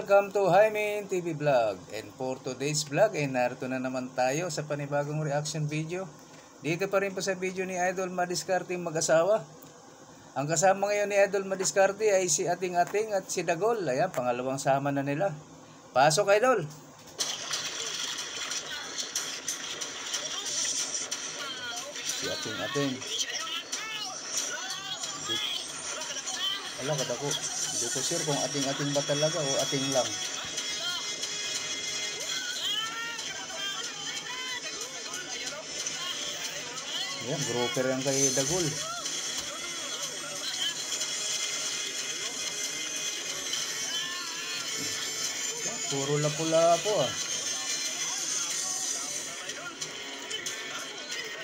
Welcome to Jaime TV Vlog. And for today's vlog ay narito na naman tayo sa panibagong reaction video. Dito pa rin po sa video ni Idol Madiskarte mag-asawa. Ang kasama ngayon ni Idol Madiskarte ay si Ating-Ating at si Dagol. Ayan, pangalawang sama na nila. Pasok, Idol! Si Ating-Ating. Wala, kadako. Hindi ko sure kung Ating-Ating ba talaga o Ating lang. Ayan, grouper yan kay Dagol. Puro lapo-lapo ah.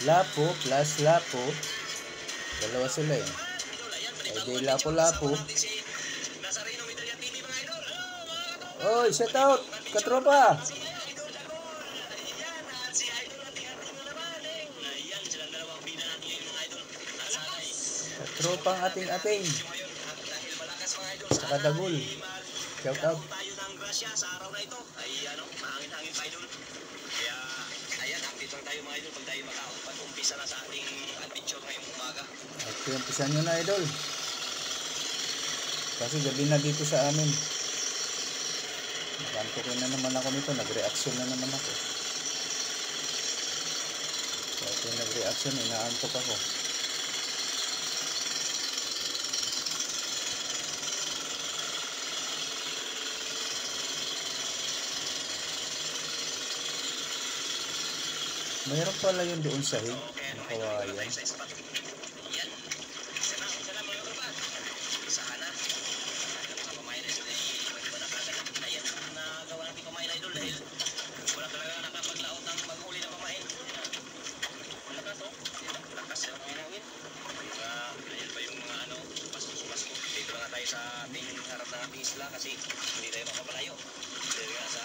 Lapo plus lapo. Dalawa sila eh. Ay di lapo-lapo. Oy, shout out! Katropa! Katropang Ating-Ating. Saka Dagol. Shout out. Sa araw na ito ay mahangin-hangin pa idol. Kaya ayan, update lang tayo mga idol pag tayo mag-umpisa na sa ating adventure ngayong umaga. At umpisan nyo na, Idol. Kasi gabi na dito sa amin. Nakantukin na naman ako nito. Nag-reaction na naman ako. Kasi nag-reaction, inaantok ako. Mayroon pala yun doon sa hig. Ang kawayan. Sa ating harap ng ating isla kasi hindi tayo makapalayo. Dito nga sa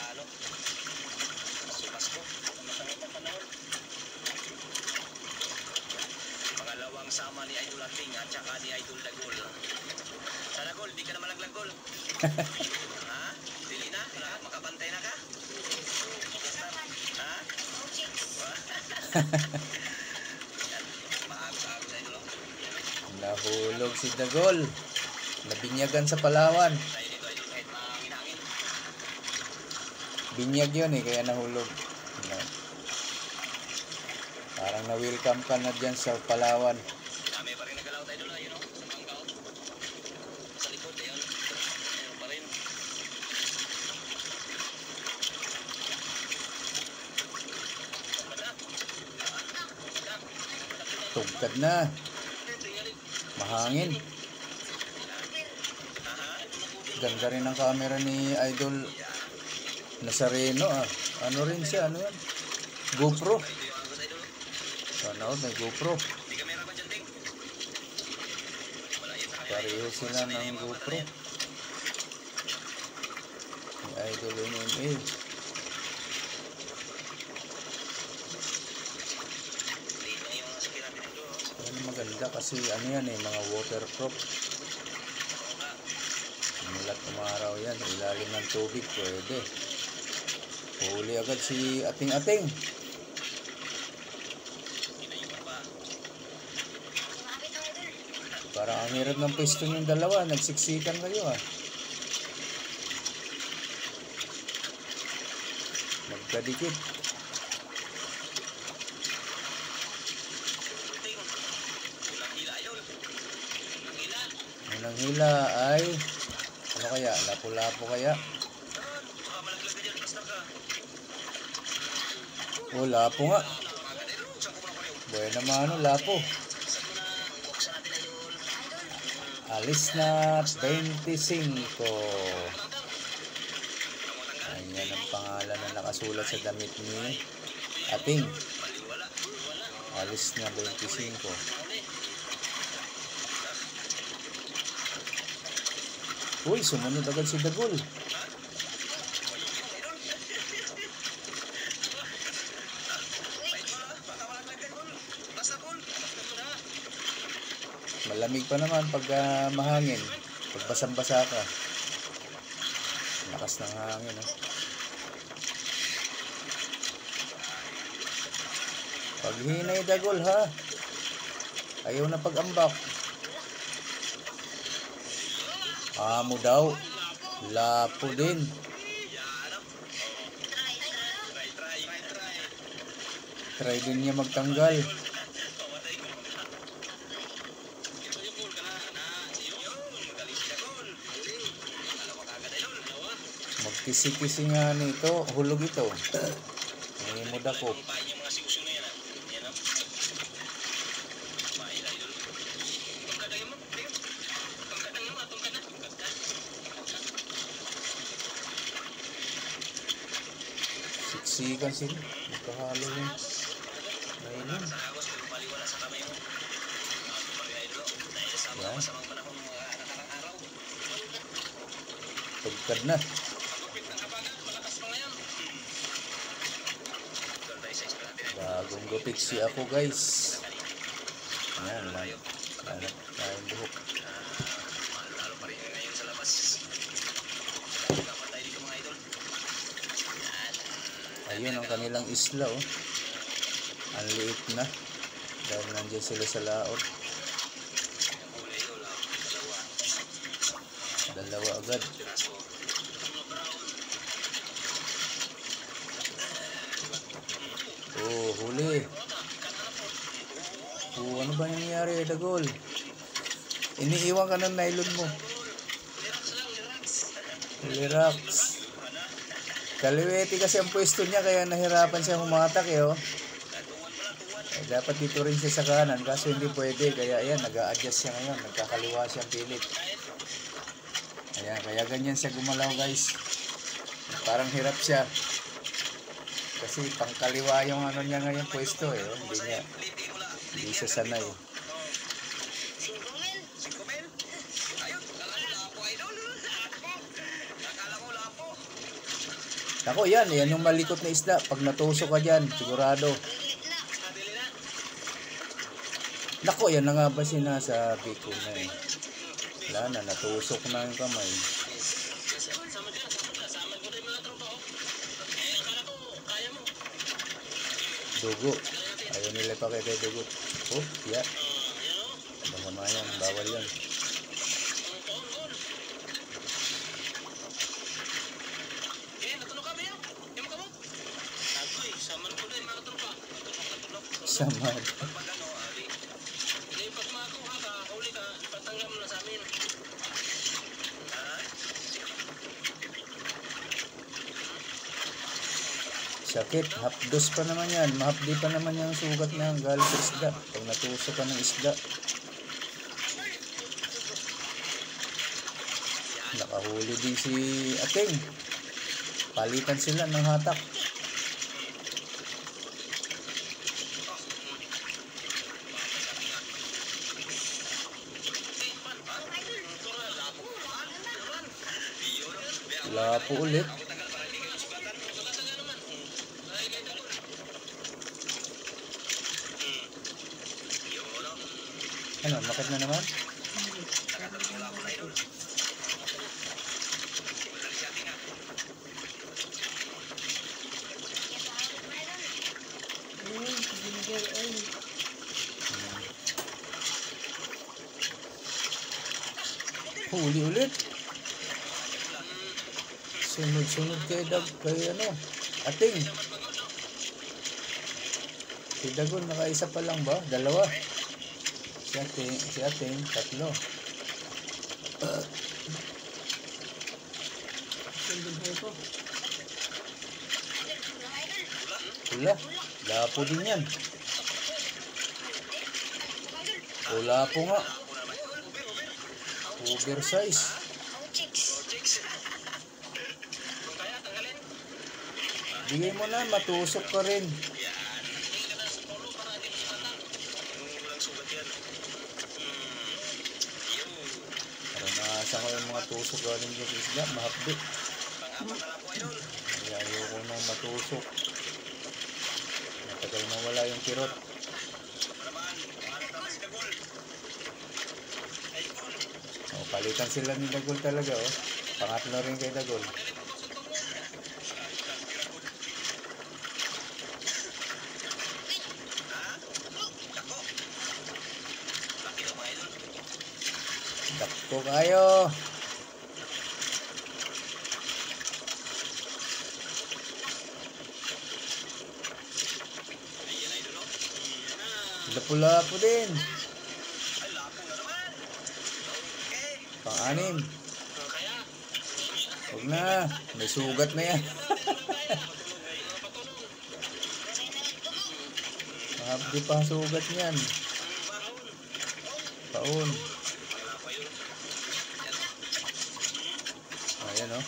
Pasko. Masangit ang panahon. Pangalawang sama ni Idol Ating at saka ni Idol Dagol. Sa Dagol, di ka na malaglagol. Ha? Dili na? Makapantay na ka? Ha? Maagos-agos sa Idol. Nahulog si Dagol. Nabinyagan sa Palawan. Binyag yun eh, kaya nahulog. Parang na-welcome ka na dyan sa Palawan. Dami pa rin nagalaw tayo doon, yun o, sa Bangkao. Sa likod, ayun. Ayun pa rin. Tugkad na. Mahangin. Ganda rin ang camera ni Idol Nazareno ah. Ano rin siya, ano yan? GoPro. Sana may GoPro. Pareho sila ng GoPro. Ni Idol MMA. Yan maganda kasi ano yan eh, mga waterproof. Mulat umaraw yan, ilalim ng tubig pwede. Huli agad si Ating-Ating. Parang ang hirap ng pwesto yung dalawa, nagsiksikan kayo ah. Magkadikit. Unang hila ay ano kaya? Lapo-lapo kaya? Oh, lapo nga. Buena mano, lapo. Alis na 25. Ayan ang pangalan na nakasulat sa damit ni Ating. Alis na 25. Uy, sumunod agad si Dagol. Malamig pa naman pag mahangin. Pag basang-basa ka. Lakas ng hangin, oh. Paghinay dagol, ha. Ayaw na pag-ambak. Amo daw. Lapo din. Try din niya magtanggal. Magkisi-kisi nga nito. Hulog ito. May muda ko. Siksikan sila. Magkahalo yun. Mainom. Yan. Tugkad na. Bagong gupiksi ako, guys. Yan lang. Hanap tayong buhok. Ayun ang kanilang isla, oh. Ang liit na. Dahil nandiyan sila sa laot. Dalawa agad. Oh, huli. Oh, ano ba nangyayari, dagol? Iniiwan ka ng nylon mo. Relax. Kaliwete kasi ang pwesto niya, kaya nahirapan siya humatak, eh, oh. Dapat dito rin siya sa kanan, kaso hindi pwede. Kaya ayan, nag-a-adjust siya ngayon. Nagkakaliwa siyang pilit. Ayan, kaya ganyan siya gumalaw, guys. Parang hirap siya. Kasi pangkaliwa yung ano niya ngayon pwesto, eh. Hindi siya sanay. Ako, yan yung malikot na isda. Pag natusok ka dyan, sigurado. Nako, yan na nga ba sinasabi ko na, eh. Wala na, natusok na yung kamay. Dugo. Ayaw nila pa kay dugo. Oh, yeah. Masama yan, bawal yan. Samad. Sakit, hapdos pa naman yan. Mahapdi pa naman yung sugat niya galing sa isda. Pag natusok ka ng isda. Nakahuli din si Ating. Palitan sila ng hatak. Lapo ulit. Ano, makit na naman? Huli ulit. Sunod-sunod kay ano, Ating. Si Dagon, nakaisa pa lang ba? Dalawa. Si Ating, tatlo. Wala. Lapo din yan. O, lapo nga. Oversize. Bigay mo na, matusok ka rin. Naranasan ko yung mga tusok galing sa isda, mahapdi. Kaya ayoko nang matusok. Matagal na wala yung kirot. Palitan sila ni Dagol talaga, oh. Pangatlo rin kay Dagol. Lapo kayo. Ayan, idol, oh. Lapo-lapo din. Ay, lapo na naman. Okay. Pang-anim. Kaya, Huwag na. May sugat na yan. Di pa sugat niyan. Paon. Ayan o.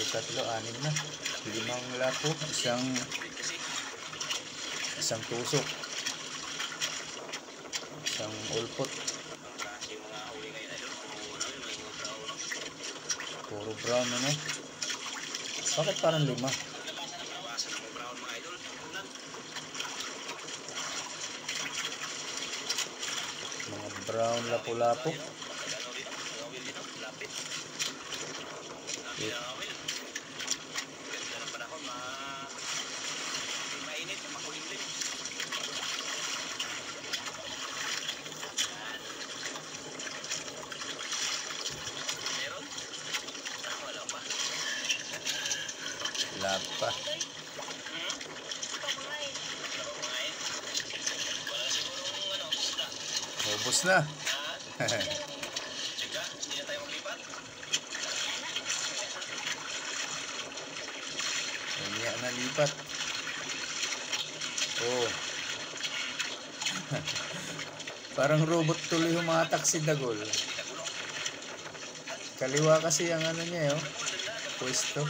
Tatlo, anim na. 5 lapo. Isang tusok. Isang ulpot. Puro brown ano. Bakit parang 5? Mga brown lapu-lapu. Lapa. Ubus na. Kanya na lipat. Oh. Parang robot tuloy humatak si Dagol. Kaliwa kasi ang ano niya, oh. Pwesto.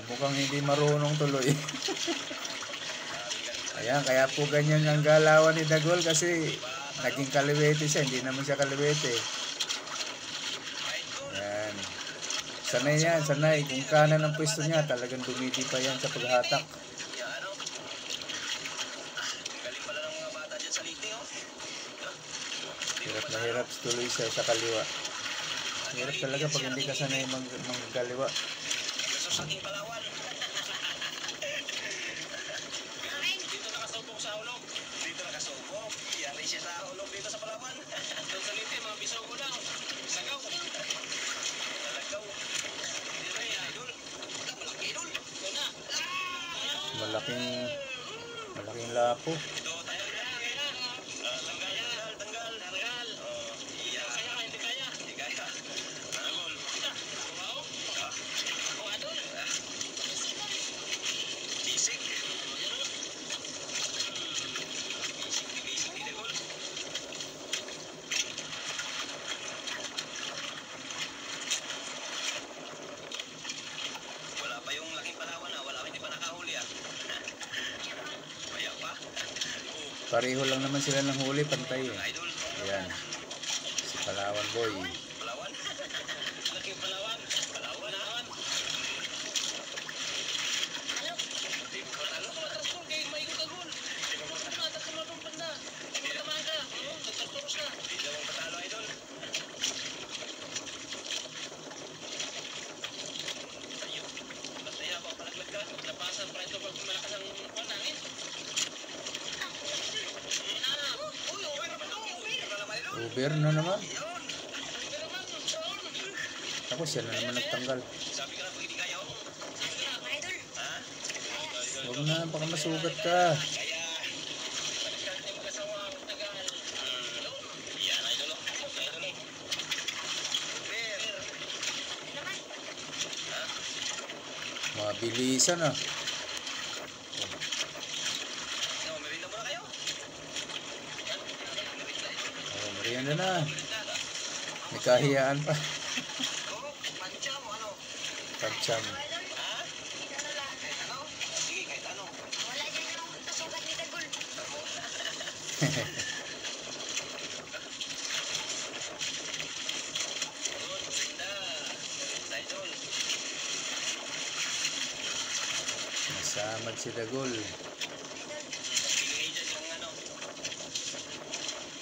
Mukhang hindi marunong tuloy. Ayan, kaya po ganyan ang galawan ni Dagol kasi naging kaliwete siya, hindi naman siya kaliwete. Ayan. Sanay yan, sanay. Kung kanan ang pwesto niya, talagang dumidi pa yan sa paghatak. Hirap na hirap tuloy siya sa kaliwa. Hirap talaga pag hindi ka sanay magkaliwa. Dito nakasubok sa hulog. Dito nakasubok. Yari siya sa hulog dito sa Palawan. Doon sa Liti, mga bisogo lang. Sagaw. Malagaw. Dito na yung idol. Malaki idol. Ito na. Malaking lapo. Ito tayo na. Tanggal. Iya. Kaya ka, hindi kaya. Hindi kaya. Tangol. Wow. Oh, idol. Bisik. Wala pa yung laking Palawan na, wala, hindi pa nakahuli ah. Maya pa. Pareho lang naman sila ng huli, pantay eh. Idol. Ayan. Si Palawan boy. Palawan. Laking Palawan. Palawan. Ano ko matras ko kay maikot agul. Tumatak sa mga banda. Tamahan ka. Nagtarturos na. Hindi daw ang patalo idol. Ayun. Basta pa palaglag ka. Lapasan pa ito pag malakas ang panangin. Uber na naman. Ako siya na naman nagtanggal. Sabi ka na pag hindi kaya ako. Ha? Huwag na, baka masugat ka. Kaya, balikan tayo mag-asawa ang tagal. Yan, idol. Idol. Ber. Ha? Mabilisan ah. No, merinda muna kayo. Oh, merienda na. May kahiyaan pa. Oo, pancha mo, ano? Pagtsam. Ha? Kahit ano? Sige, kahit ano. Wala dyan yung pasukat ni Dagol. Good, merinda. Merinda, idol. Nasamad si Dagol. Bigay dyan yung ano.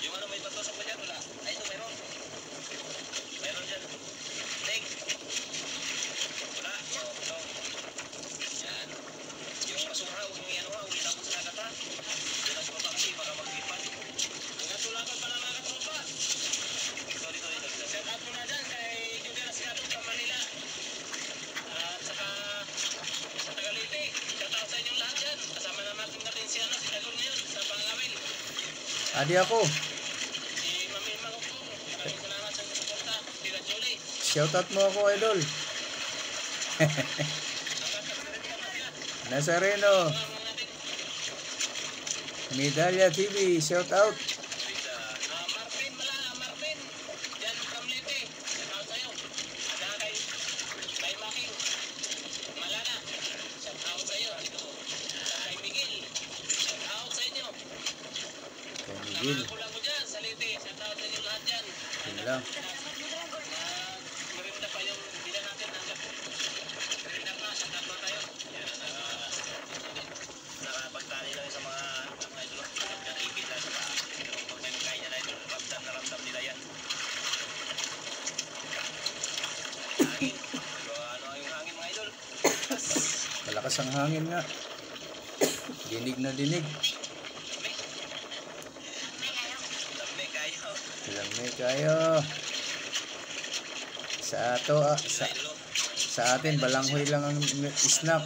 Yung ano, may patusok pa dyan, wala? Ay, ito, mayroon. Mayroon dyan. Take. Wala. Oh, ito. Yan. Yung basura, huwag yung yan, huwag tapos na kata. Yan ang baba. Adi ako. Si Mami Mangkok. Maraming salamat sa suporta. Sila Julie. Shoutout mo ako, idol. Nazareno. Medalya TV, shoutout. Marvin Malala, Marvin. Yan from Leyte. Shoutout sa'yo. At saka kay Making Malala. Shoutout sa'yo. Kay Miguel. Shoutout sa inyo. Kay Sa Miguel. mga kulang ko dyan sa Leyte. Shoutout sa inyo lahat dyan. Yun lang. Merinda pa yung bila natin. Merinda pa. Shoutout pa tayo. Yan. Nakapagtali lang sa mga idol. Nakikita lang sa mga pag may magkain niya na idol. Ramdam na ramdam nila yan. Hangin. Pero ano yung hangin mga idol? Malakas ang hangin nga. Dinig na dinig. Lamig kayo. Lamig kayo. Sa ato, sa atin, balanghoy lang ang snack.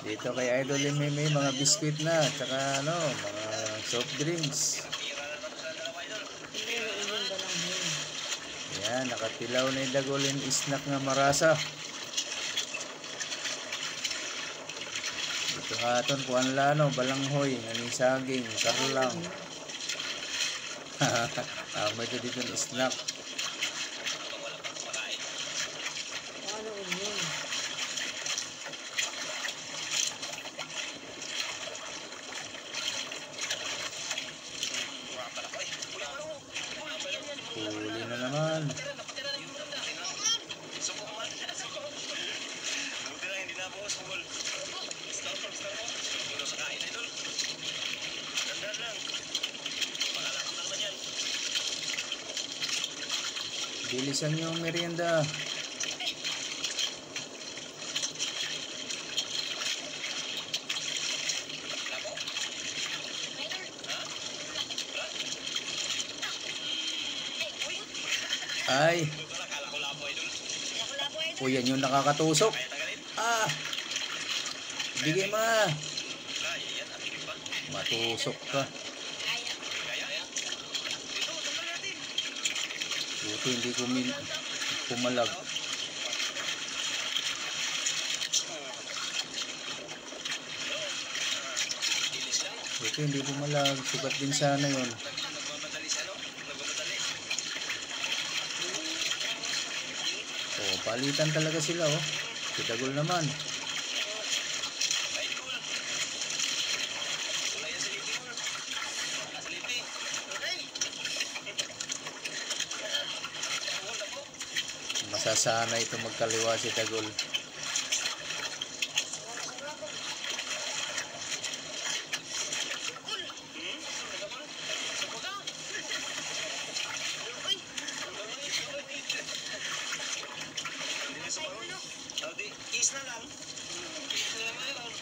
Dito kay Idol Mimi, mga biskuit na, tsaka ano, mga soft drinks. Yan, nakatilaw na yung dagolin snack nga marasa. Dito haton, kuan lano, balanghoy, naning saging, karlang. May ito dito ng snack. Huli na naman. Buti lang hindi na ako sumul. Stop. Ulo sa kain idol. Dandan lang. Pakalakot lang naman yan. Bilisan yung merienda. Ay, Kala ko labo idol. o yan yung nakakatusok. Kaya tagalin. Ah, bigay ma. Kaya yan. Atigil pa. Matusok ka. Kaya. Dito, tanggal natin. Buti hindi pumalag. Dilis lang. Buti hindi pumalag. Sugat din sana yun. Nagmamadali sa ano? Nagmamadali. Oh, palitan talaga sila oh. Si Dagol naman. Ay, cool. Wala yan sa lipi mo. Sa lipi. Okay. Wala po. Masasanay ito magkaliwa si Dagol. Is na lang. Is na lang mayroon.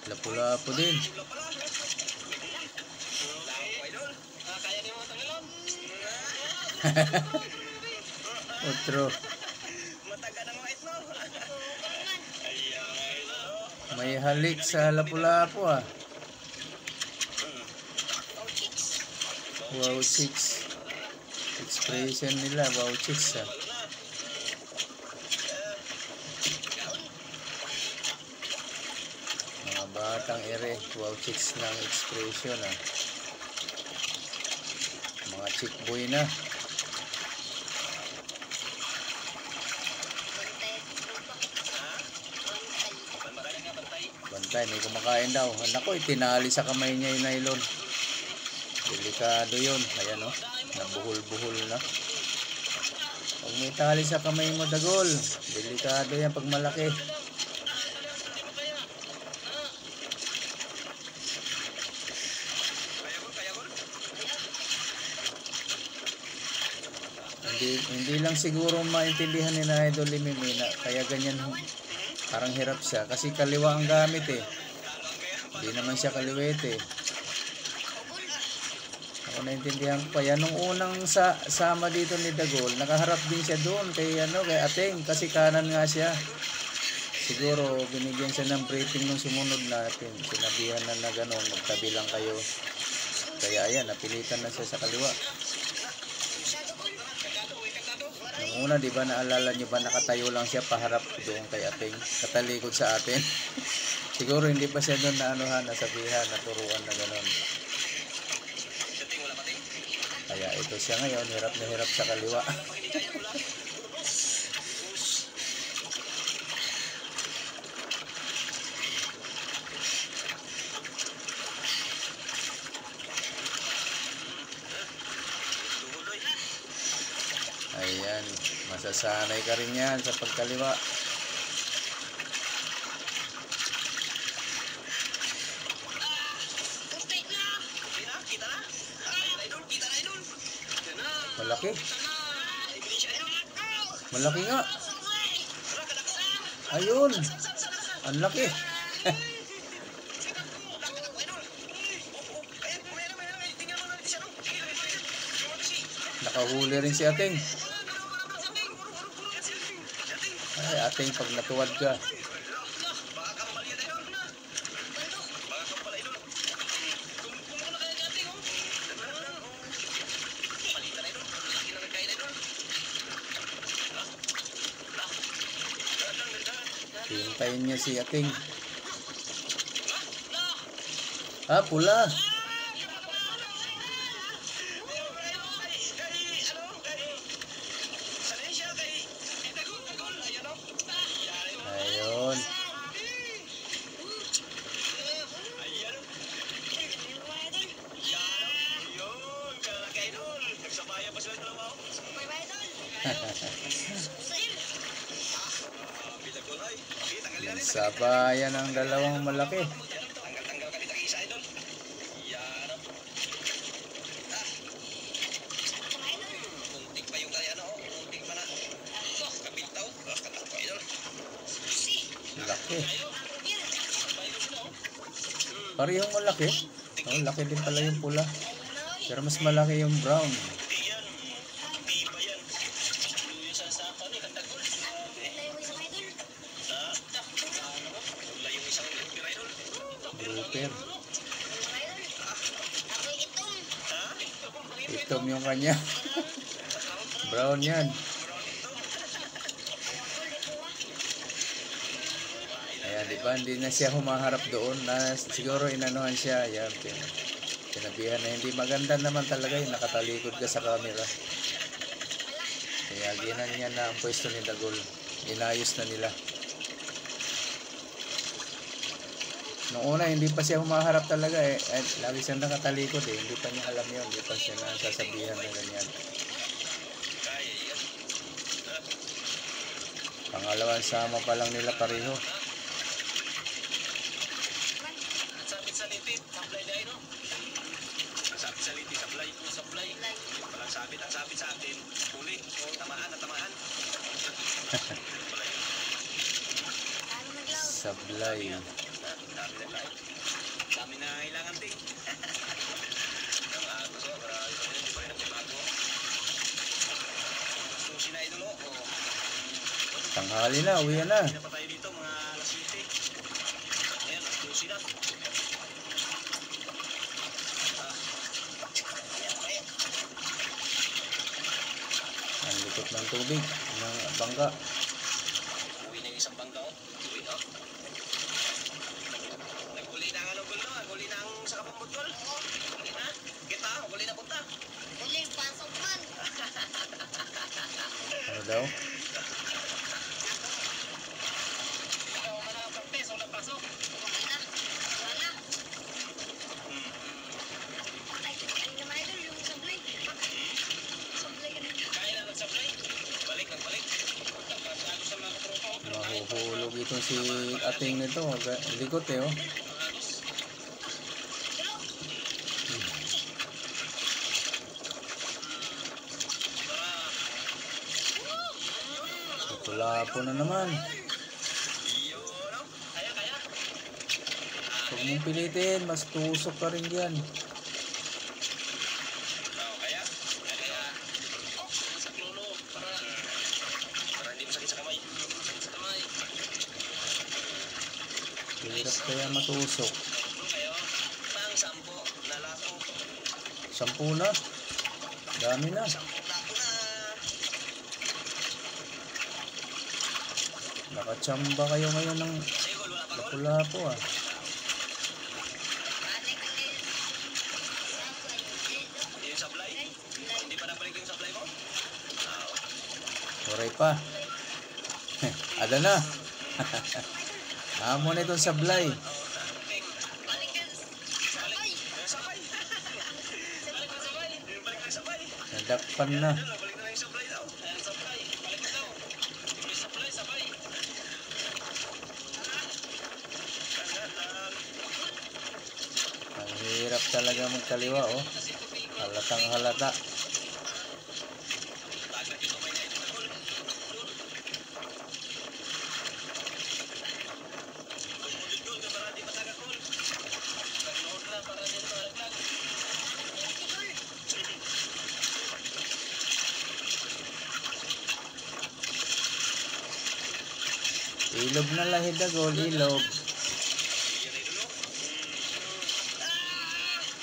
Lapu-lapu din. Wala pala. Lapo, idol. Kaya niyo mga tangalon. Otro. Mataga ng white no. Ayan, idol. May halik sa lapu-lapu ah. Wow chicks. Expression nila, wow chicks ah. Mga batang ere, wow chicks ng expression ah. Mga chick boy na. Bantay, may kumakain daw. Nako, itinali sa kamay niya yung nylon. Delikado yun. Ayan o, nabuhol-buhol na. Pag may tali sa kamay mo, Dagol, delikado yan pag malaki. Hindi lang siguro maintindihan ni na Idol Mimi na kaya ganyan parang hirap siya kasi kaliwa ang gamit eh. Hindi naman siya kaliwete. Kung naintindihan ko pa yan, nung unang sama dito ni Dagol, nakaharap din siya doon kay Ateng kasi kanan nga siya. Siguro binigyan siya ng briefing nung sumunod natin. Sinabihan na gano'n, magtabi lang kayo. Kaya ayan, napilitan na siya sa kaliwa. Nung una, di ba naalala nyo ba nakatayo lang siya paharap doon kay Ateng, katalikod sa atin. Siguro hindi pa siya doon nasabihan, naturuan na gano'n. Kaya ito siya ngayon, hirap na hirap sa kaliwa. Ayan, masasanay ka rin yan sa pagkaliwa. Malaki. Malaki nga. Ayun. Ang laki. Nakahuli rin si Ateng. Ay, Ateng, pag natuwad ka. Hintayin niya si Ateng. Ah, pula. Ayun. Sabayan ang dalawang malaki. Laki. Parehong malaki. Oh, laki din pala yung pula. Pero mas malaki yung brown. Grouper. Itom yung kanya. Brown yan. Ayan, di ba? Hindi na siya humaharap doon. Siguro inanuhan siya. Ayan, sinabihan na hindi maganda naman talaga yung nakatalikod ka sa camera. Kaya ginanyan na ang pwesto ni Dagol. Inayos na nila. Noong una, hindi pa siya humaharap talaga eh. Lagi siyang nakatalikod eh. Hindi pa niya alam yun. Hindi pa siya nasasabihan na ganyan. Pangalawang sama pa lang nila pareho. Sabit sa litit, sablay dahil no? Sabit sa litit, sablay. Walang sabit, ang sabit sa atin. Huli, tamaan na tamaan. Sablay. Dami na kailangan ting. Ang agos o, para hindi pa rin ang bago. Susi na idolo. Tanghali na, uwi na. Hindi na pa tayo dito, mga alas 7. Ayan, susi na. Ang likot ng tubig, ng bangka. Uwi na yung isang bangka o. Uwi na. Naguli na ang anong gulno, naguli na ang sa kapambot gol. Uli na. Kita, uli na punta. Uli, pasok man. Ano daw? Ikaw man ang practice, walang pasok. Wala. Wala. Ay, ano naman idol, yung sablay. Sablay ka na. Kaya na nagsablay. Balik, nagbalik. Agos sa mga katropa o. Mahuhulog itong si Ateng nito. Likot eh oh. Wala po na naman. Huwag mong pilitin, mas tusok ka rin dyan. Hirap kaya matusok. Kayo, pang 10 na lapo. 10 na. Dami na. 10 lapo na. Nakachamba kayo ngayon ng Sige, Gol, wala pa, Gol. lapu-lapo ah. Yung supply? Hindi pa nabalik yung supply mo? Oray pa. Ada na. Amo na itong sablay. Sabay. Balik ka sabay. Balik ka sabay. Nadakpan na. Balik na lang yung supply daw. Supply. Balik na daw. Yung supply, sabay. Ang hirap talaga magkaliwa oh. Halatang halata. Tagad yung kamay na ito, Gol. Gol, para di matagak, Gol. Nagload lang para di malaglag. Ilog na lahid agol, ilog. Bigyan na idolo.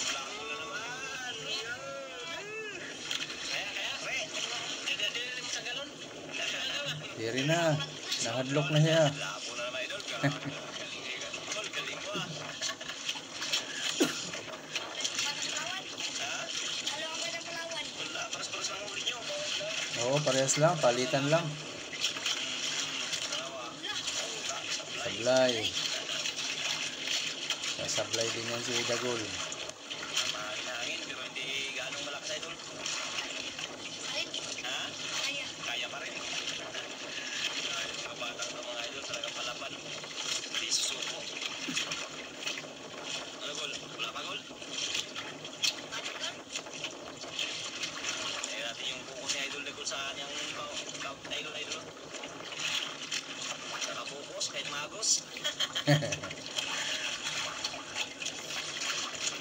Wala ko na naman. Kaya, pre. Dili mo sa galon. Diri na. Nahadlok na siya. Lapo na naman, idol. Gol, galing mo ah. Wala, paras-paras lang ulit nyo. Oo, parehas lang. Palitan lang. Sablay. Sasablay din yan si Dagol. Mahangin-hangin, pero hindi ganong malakas, idol. Ha? Kaya pa rin. Ay, mga batang to, mga idol, talagang palaban. Hindi susuko. Ano, Gol? Wala pa, Gol? Ayan natin yung focus ni Idol Dagol sa kanyang idol. Nakapokus, kahit magos.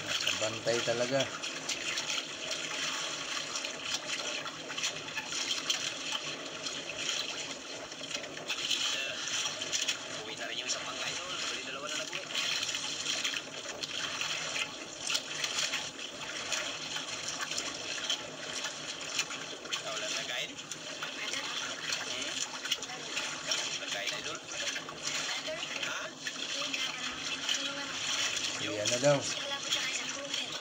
Nakabantay talaga. Uwi na rin yung isang pang idol. Bali, dalawa na nag-uwi. Wala na nagkain? Nagkain, idol? Ha? Iyan na daw.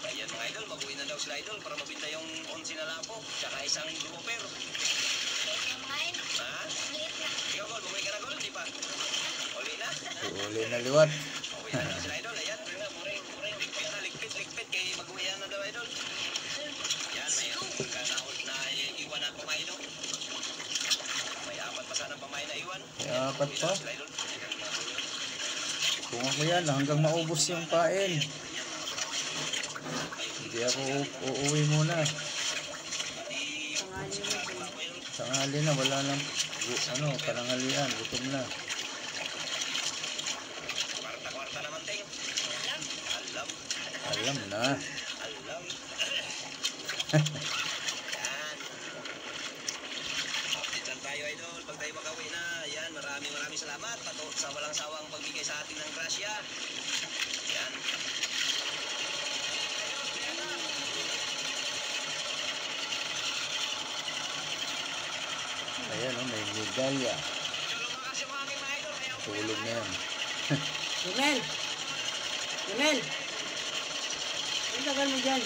Ayan mga idol, mag-uwi na daw sila idol para mabinta yung 11 na lapo tsaka isang grouper. Ha? Ikaw, Gol, mag-uwi ka na, Gol? Di pa? Uli na? Uuli na liwat. Uwi na daw sila idol. Ayan, muring. Ligpit. Kaya mag-uwi na daw idol. Yan, may kanahon na iwan ang pamain, no? May 4 pa sana pamain na iwan. May 4 pa? Uwi na daw sila idol. Kung ako yan, hanggang maubos yung pain. Hindi ako uuwi muna. Tanghali na, wala nang pananghalian, gutom na. Kwarta naman, Ting. Alam. Alam na. Alam. Yan. Update lang tayo, idol. Pag tayo makauwi na, yan, maraming salamat. Pato sa walang sawang pagbigay sa atin ng grasya. Yan. Ayan oh, may medalya. Lumakas yung aking mga idol. Kaya Tulog na yan. Jamel! Ang tagal mo dyan.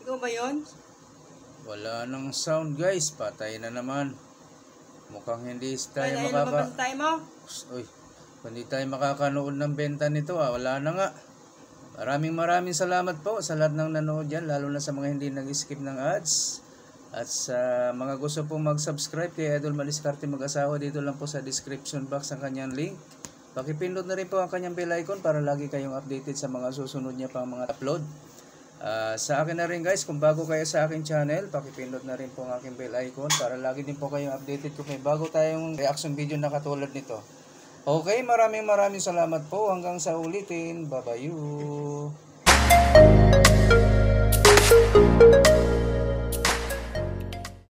Ikaw ba yun? Wala nang sound guys, patay na naman. Mukhang hindi tayo Ay, lumabas tayo mo? Uy, hindi tayo makakanood ng benta nito wala na nga. Maraming salamat po sa lahat ng nanood dyan, lalo na sa mga hindi nag-skip ng ads. At sa mga gusto pong mag-subscribe kay Idol Madiskarte Mag-asawa, dito lang po sa description box ang kanyang link. Pakipindot na rin po ang kanyang bell icon para lagi kayong updated sa mga susunod niya pang mga upload. Sa akin na rin guys, kung bago kayo sa aking channel, pakipindot na rin po ang aking bell icon para lagi din po kayong updated kung may bago tayong reaction video na katulad nito. Okay, maraming salamat po. Hanggang sa ulitin. Bye-bye.